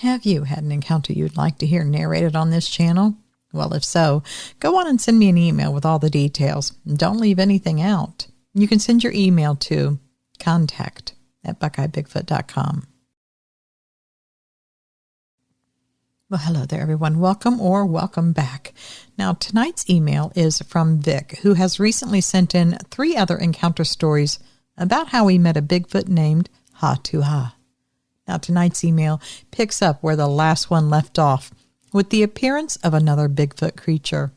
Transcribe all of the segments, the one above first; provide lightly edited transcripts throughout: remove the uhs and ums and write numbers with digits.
Have you had an encounter you'd like to hear narrated on this channel? Well, if so, go on and send me an email with all the details. Don't leave anything out. You can send your email to contact@buckeyebigfoot.com. Well, hello there, everyone. Welcome back. Now, tonight's email is from Vic, who has recently sent in 3 other encounter stories about how he met a Bigfoot named Ha-Tu-Ha. Now, tonight's email picks up where the last one left off, with the appearance of another Bigfoot creature.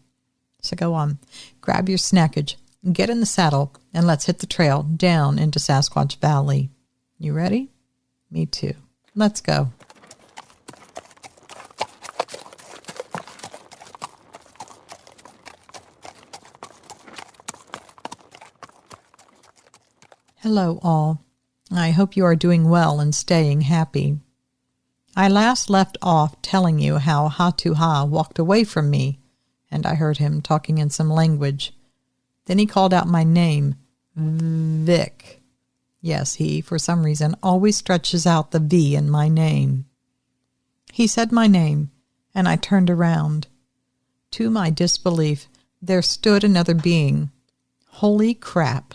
So go on, grab your snackage, get in the saddle, and let's hit the trail down into Sasquatch Valley. You ready? Me too. Let's go. Hello all. I hope you are doing well and staying happy. I last left off telling you how Ha-Tu-Ha walked away from me, and I heard him talking in some language. Then he called out my name, Vic. Yes, he, for some reason, always stretches out the V in my name. He said my name, and I turned around. To my disbelief, there stood another being. Holy crap!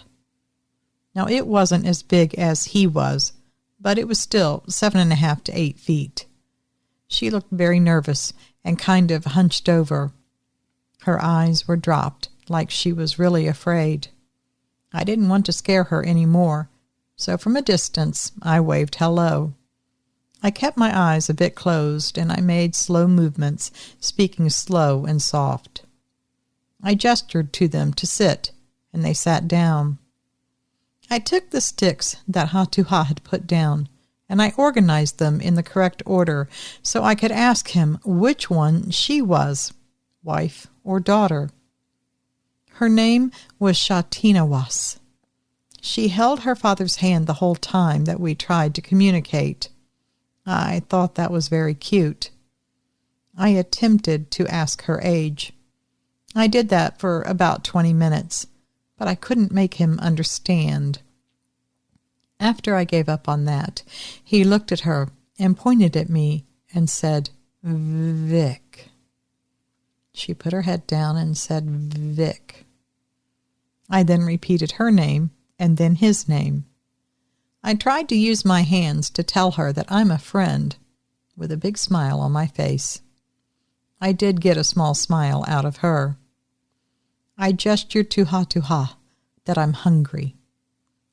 Now, it wasn't as big as he was, but it was still 7.5 to 8 feet. She looked very nervous and kind of hunched over. Her eyes were dropped, like she was really afraid. I didn't want to scare her any more, so from a distance I waved hello. I kept my eyes a bit closed, and I made slow movements, speaking slow and soft. I gestured to them to sit, and they sat down. I took the sticks that Ha-Tu-Ha had put down, and I organized them in the correct order so I could ask him which one she was, wife or daughter. Her name was Shatinawas. She held her father's hand the whole time that we tried to communicate. I thought that was very cute. I attempted to ask her age. I did that for about 20 minutes. But I couldn't make him understand. After I gave up on that, he looked at her and pointed at me and said, Vic. She put her head down and said, Vic. I then repeated her name and then his name. I tried to use my hands to tell her that I'm a friend, with a big smile on my face. I did get a small smile out of her. I gestured to Ha-Tu-Ha that I'm hungry.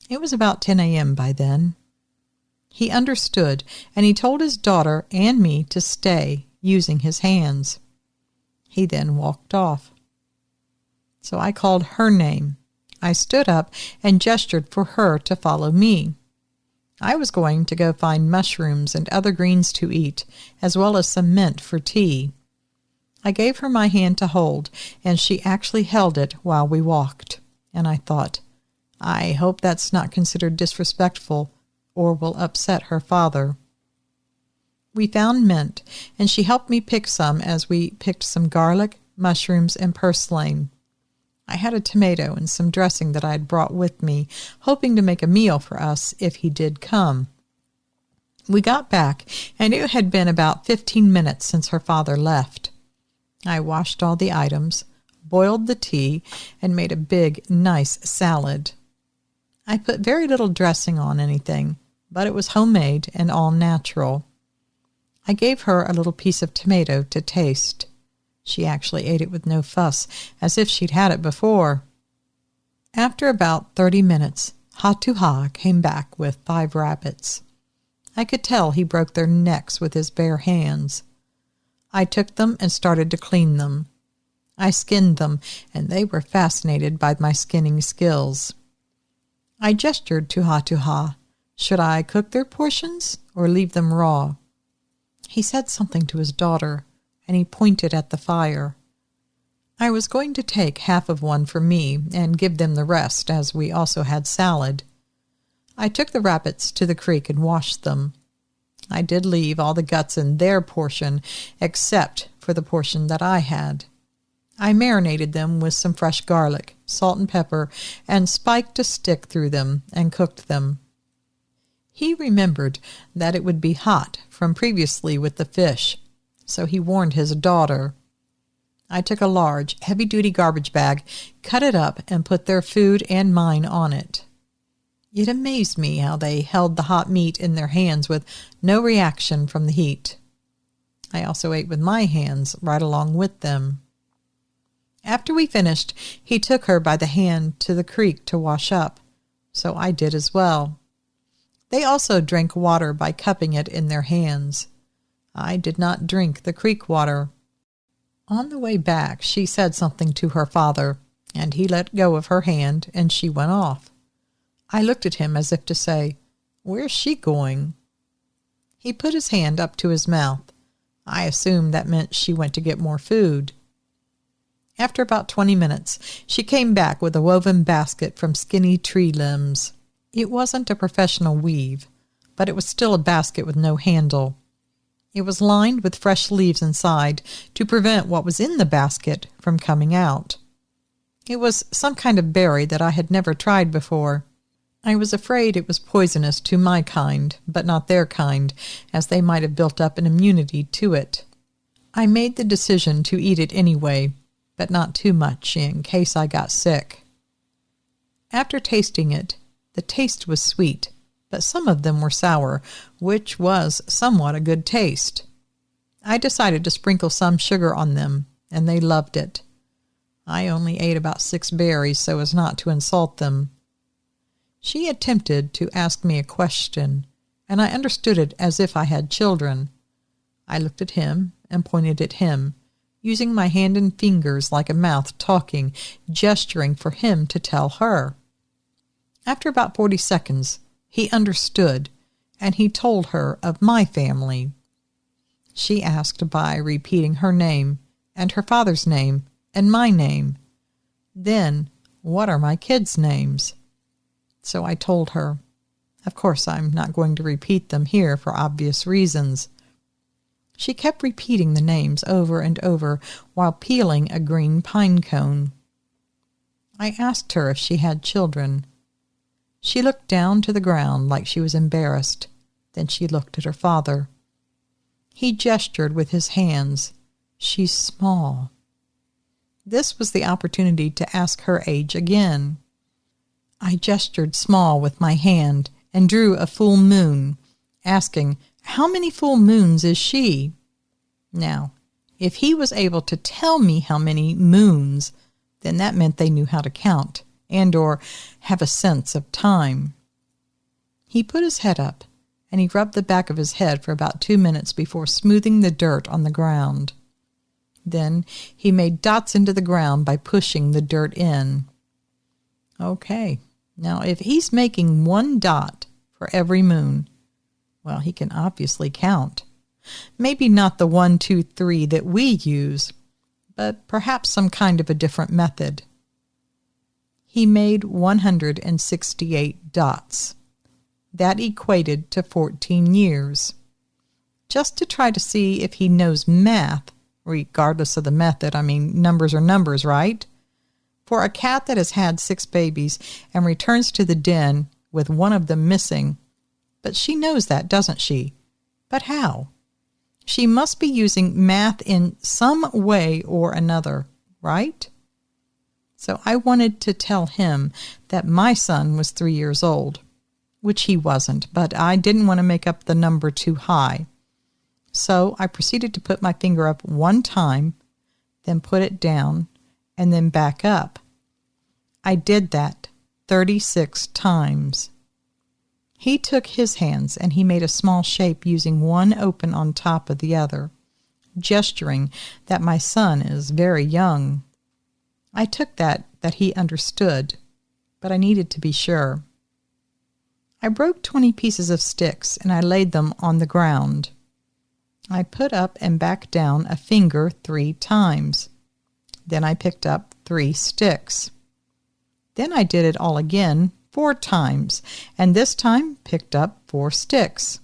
It was about 10 a.m. by then. He understood, and he told his daughter and me to stay, using his hands. He then walked off. So I called her name. I stood up and gestured for her to follow me. I was going to go find mushrooms and other greens to eat, as well as some mint for tea. I gave her my hand to hold, and she actually held it while we walked. And I thought, I hope that's not considered disrespectful or will upset her father. We found mint, and she helped me pick some as we picked some garlic, mushrooms, and purslane. I had a tomato and some dressing that I had brought with me, hoping to make a meal for us if he did come. We got back, and it had been about 15 minutes since her father left. I washed all the items, boiled the tea, and made a big, nice salad. I put very little dressing on anything, but it was homemade and all natural. I gave her a little piece of tomato to taste. She actually ate it with no fuss, as if she'd had it before. After about 30 minutes, Ha-Tu-Ha came back with 5 rabbits. I could tell he broke their necks with his bare hands. I took them and started to clean them. I skinned them, and they were fascinated by my skinning skills. I gestured to Ha-Tu-Ha. Should I cook their portions or leave them raw? He said something to his daughter, and he pointed at the fire. I was going to take half of one for me and give them the rest, as we also had salad. I took the rabbits to the creek and washed them. I did leave all the guts in their portion, except for the portion that I had. I marinated them with some fresh garlic, salt and pepper, and spiked a stick through them and cooked them. He remembered that it would be hot from previously with the fish, so he warned his daughter. I took a large, heavy-duty garbage bag, cut it up, and put their food and mine on it. It amazed me how they held the hot meat in their hands with no reaction from the heat. I also ate with my hands right along with them. After we finished, he took her by the hand to the creek to wash up, so I did as well. They also drank water by cupping it in their hands. I did not drink the creek water. On the way back, she said something to her father, and he let go of her hand, and she went off. I looked at him as if to say, "Where's she going?" He put his hand up to his mouth. I assumed that meant she went to get more food. After about 20 minutes, she came back with a woven basket from skinny tree limbs. It wasn't a professional weave, but it was still a basket with no handle. It was lined with fresh leaves inside to prevent what was in the basket from coming out. It was some kind of berry that I had never tried before. I was afraid it was poisonous to my kind, but not their kind, as they might have built up an immunity to it. I made the decision to eat it anyway, but not too much in case I got sick. After tasting it, the taste was sweet, but some of them were sour, which was somewhat a good taste. I decided to sprinkle some sugar on them, and they loved it. I only ate about 6 berries so as not to insult them. She attempted to ask me a question, and I understood it as if I had children. I looked at him and pointed at him, using my hand and fingers like a mouth talking, gesturing for him to tell her. After about 40 seconds, he understood, and he told her of my family. She asked by repeating her name, and her father's name, and my name. Then, what are my kids' names? So I told her. Of course, I'm not going to repeat them here for obvious reasons. She kept repeating the names over and over while peeling a green pine cone. I asked her if she had children. She looked down to the ground like she was embarrassed. Then she looked at her father. He gestured with his hands. "She's small." This was the opportunity to ask her age again. I gestured small with my hand and drew a full moon, asking, "How many full moons is she?" Now, if he was able to tell me how many moons, then that meant they knew how to count and or have a sense of time. He put his head up, and he rubbed the back of his head for about 2 minutes before smoothing the dirt on the ground. Then he made dots into the ground by pushing the dirt in. Okay, now if he's making 1 dot for every moon, well, he can obviously count. Maybe not the 1, 2, 3 that we use, but perhaps some kind of a different method. He made 168 dots. That equated to 14 years. Just to try to see if he knows math, regardless of the method. I mean, numbers are numbers, right? For a cat that has had 6 babies and returns to the den with one of them missing, but she knows that, doesn't she? But how? She must be using math in some way or another, right? So I wanted to tell him that my son was 3 years old, which he wasn't, but I didn't want to make up the number too high. So I proceeded to put my finger up 1 time, then put it down, and then back up. I did that 36 times. He took his hands and he made a small shape using one open on top of the other, gesturing that my son is very young. I took that he understood, but I needed to be sure. I broke 20 pieces of sticks and I laid them on the ground. I put up and back down a finger 3 times. Then I picked up 3 sticks. Then I did it all again 4 times, and this time picked up 4 sticks.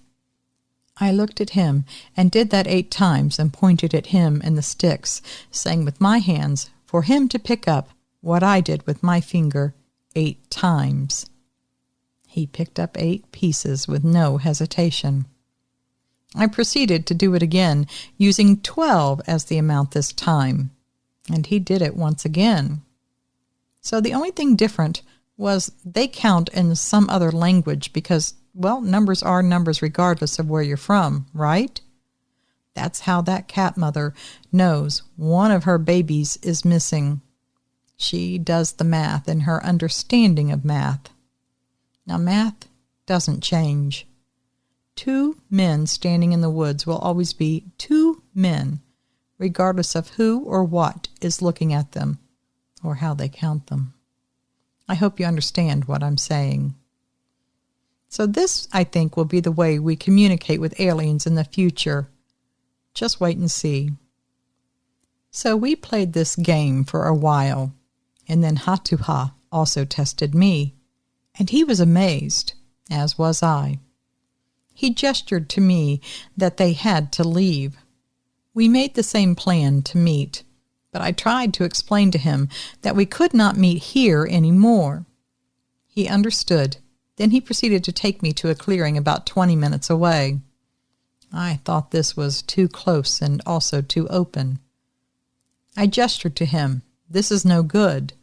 I looked at him and did that 8 times and pointed at him and the sticks, saying with my hands for him to pick up what I did with my finger 8 times. He picked up 8 pieces with no hesitation. I proceeded to do it again, using 12 as the amount this time, and he did it once again. So the only thing different was they count in some other language because, well, numbers are numbers regardless of where you're from, right? That's how that cat mother knows one of her babies is missing. She does the math in her understanding of math. Now, math doesn't change. 2 men standing in the woods will always be 2 men, regardless of who or what is looking at them or how they count them. I hope you understand what I'm saying. So this, I think, will be the way we communicate with aliens in the future. Just wait and see. So we played this game for a while, and then Hatuha also tested me, and he was amazed, as was I. He gestured to me that they had to leave. We made the same plan to meet, but I tried to explain to him that we could not meet here anymore. He understood. Then he proceeded to take me to a clearing about 20 minutes away. I thought this was too close and also too open. I gestured to him. This is no good.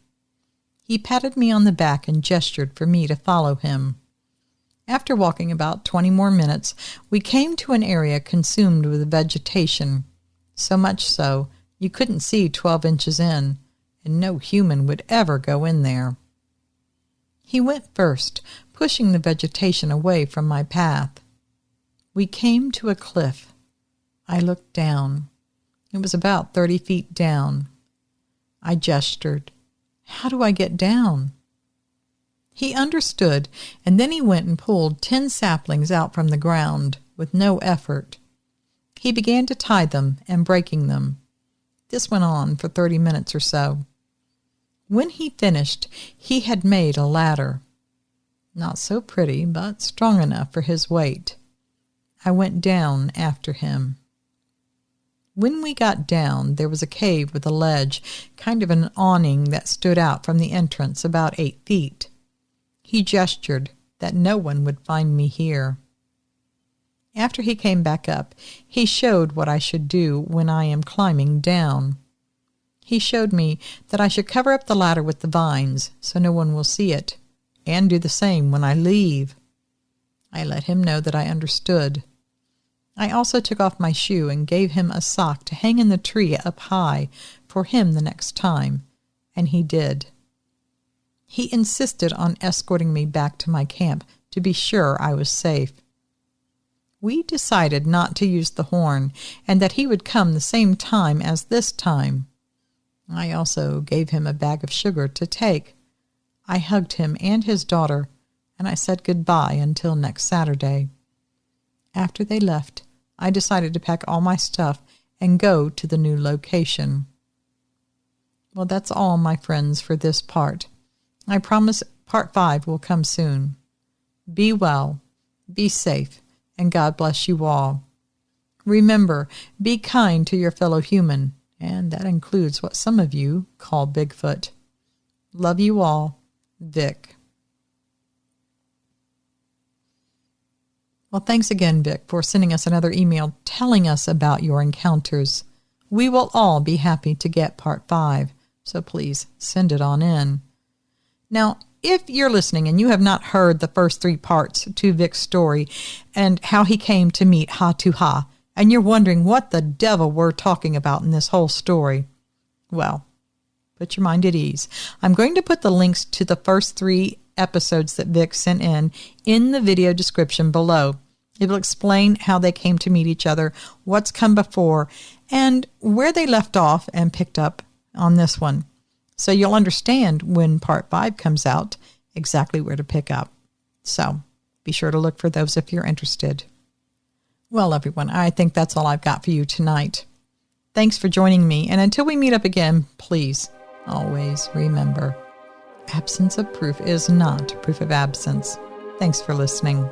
He patted me on the back and gestured for me to follow him. After walking about 20 more minutes, we came to an area consumed with vegetation, so much so you couldn't see 12 inches in, and no human would ever go in there. He went first, pushing the vegetation away from my path. We came to a cliff. I looked down. It was about 30 feet down. I gestured. How do I get down? He understood, and then he went and pulled 10 saplings out from the ground with no effort. He began to tie them and breaking them. This went on for 30 minutes or so. When he finished, he had made a ladder. Not so pretty, but strong enough for his weight. I went down after him. When we got down, there was a cave with a ledge, kind of an awning that stood out from the entrance about 8 feet. He gestured that no one would find me here. After he came back up, he showed what I should do when I am climbing down. He showed me that I should cover up the ladder with the vines so no one will see it, and do the same when I leave. I let him know that I understood. I also took off my shoe and gave him a sock to hang in the tree up high for him the next time, and he did. He insisted on escorting me back to my camp to be sure I was safe. We decided not to use the horn and that he would come the same time as this time. I also gave him a bag of sugar to take. I hugged him and his daughter, and I said goodbye until next Saturday. After they left, I decided to pack all my stuff and go to the new location. Well, that's all, my friends, for this part. I promise part 5 will come soon. Be well, be safe, and God bless you all. Remember, be kind to your fellow human, and that includes what some of you call Bigfoot. Love you all, Vic. Well, thanks again, Vic, for sending us another email telling us about your encounters. We will all be happy to get part 5, so please send it on in. Now, if you're listening and you have not heard the first 3 parts to Vic's story and how he came to meet Hatuha, and you're wondering what the devil we're talking about in this whole story, well, put your mind at ease. I'm going to put the links to the first 3 episodes that Vic sent in the video description below. It will explain how they came to meet each other, what's come before, and where they left off and picked up on this one. So you'll understand when part 5 comes out exactly where to pick up. So be sure to look for those if you're interested. Well, everyone, I think that's all I've got for you tonight. Thanks for joining me, and until we meet up again, please always remember, absence of proof is not proof of absence. Thanks for listening.